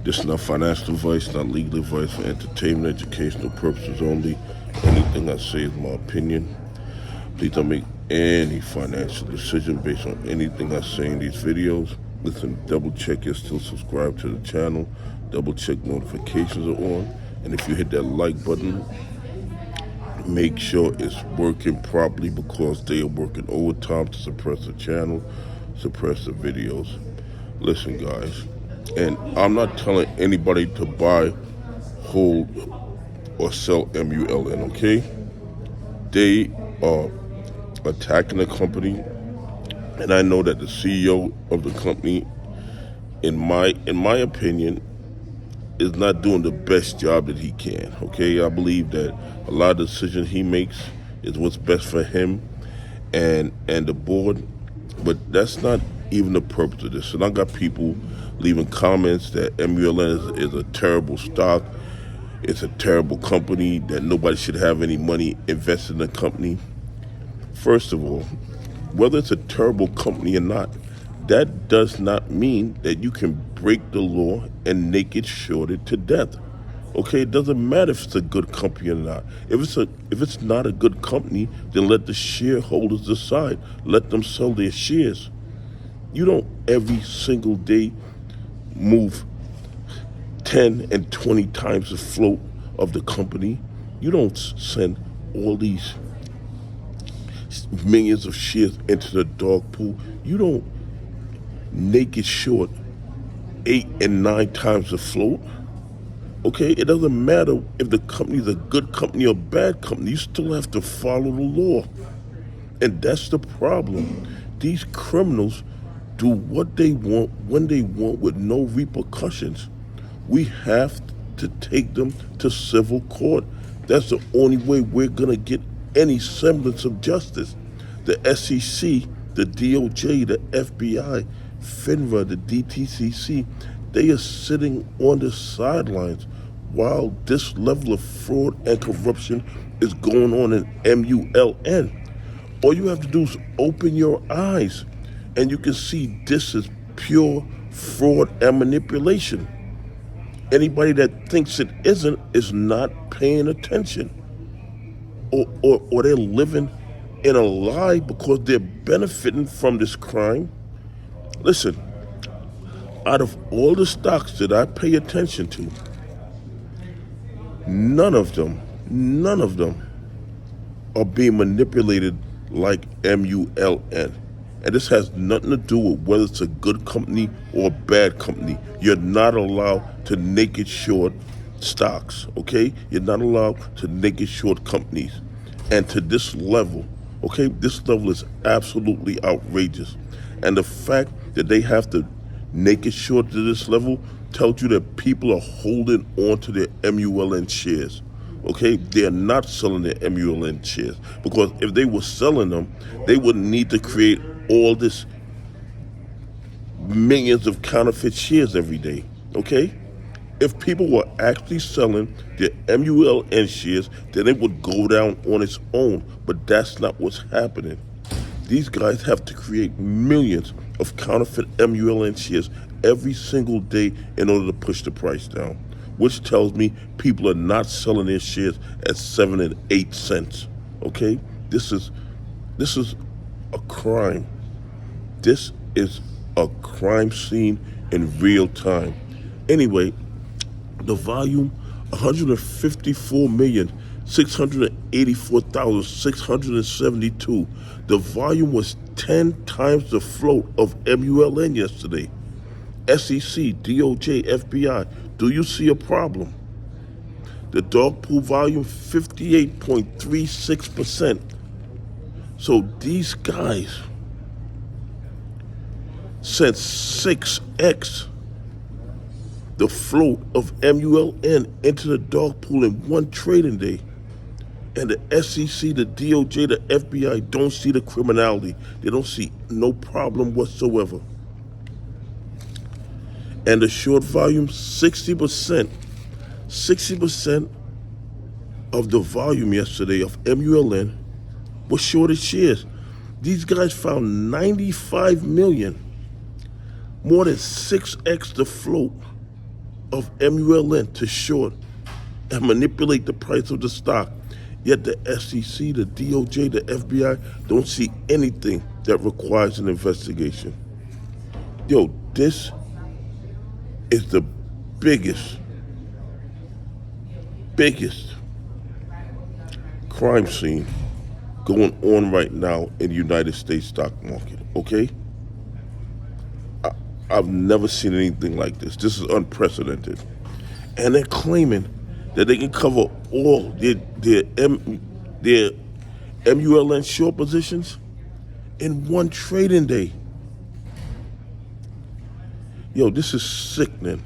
This is not financial advice, not legal advice, for entertainment, educational purposes only. Anything I say is my opinion. Please don't make any financial decision based on anything I say in these videos. Listen, double check you're still subscribed to the channel. Double check notifications are on. And if you hit that like button, make sure it's working properly, because they are working overtime to suppress the channel, suppress the videos. Listen, guys, and I'm not telling anybody to buy, hold, or sell MULN, okay? They are attacking the company, and I know that the CEO of the company, in my opinion, is not doing the best job that he can, okay? I believe that a lot of decisions he makes is what's best for him and the board, but that's not even the purpose of this. And I got people leaving comments that MULN is a terrible stock, it's a terrible company, that nobody should have any money invested in the company. First of all, whether it's a terrible company or not, that does not mean that you can break the law and naked short it to death. Okay, it doesn't matter if it's a good company or not. If it's not a good company, then let the shareholders decide. Let them sell their shares. You don't every single day move 10 and 20 times the float of the company. You don't send all these millions of shares into the dog pool. You don't naked short 8 and 9 times the float. Okay, it doesn't matter if the company is a good company or bad company. You still have to follow the law, and that's the problem. These criminals do what they want when they want with no repercussions. We have to take them to civil court. That's the only way we're gonna get any semblance of justice. The SEC, the DOJ, the FBI, FINRA, the DTCC, they are sitting on the sidelines while this level of fraud and corruption is going on in MULN. All you have to do is open your eyes, and you can see this is pure fraud and manipulation. Anybody that thinks it isn't is not paying attention, or they're living in a lie because they're benefiting from this crime. Listen, out of all the stocks that I pay attention to, none of them are being manipulated like MULN. And this has nothing to do with whether it's a good company or a bad company. You're not allowed to naked short stocks, okay? You're not allowed to naked short companies. And to this level, okay, this level is absolutely outrageous. And the fact that they have to naked short to this level tells you that people are holding on to their MULN shares. Okay, they're not selling their MULN shares, because if they were selling them, they wouldn't need to create all this millions of counterfeit shares every day. Okay, if people were actually selling their MULN shares, then it would go down on its own. But that's not what's happening. These guys have to create millions of counterfeit MULN shares every single day in order to push the price down, which tells me people are not selling their shares at 7 and 8 cents. Okay, this is a crime. This is a crime scene in real time. Anyway, the volume, 154,684,672. The volume was 10 times the float of MULN yesterday. SEC, DOJ, FBI, do you see a problem? The dog pool volume, 58.36%. So these guys sent 6x the float of MULN into the dog pool in one trading day. And the SEC, the DOJ, the FBI don't see the criminality. They don't see no problem whatsoever. And the short volume, 60%. 60% of the volume yesterday of MULN was shorted shares. These guys found 95 million, more than 6x the float of MULN to short and manipulate the price of the stock. Yet the SEC, the DOJ, the FBI don't see anything that requires an investigation. Yo, this is the biggest crime scene going on right now in the United States stock market, okay? I've never seen anything like this. This is unprecedented. And they're claiming that they can cover all their MULN short positions in one trading day. Yo, this is sickening.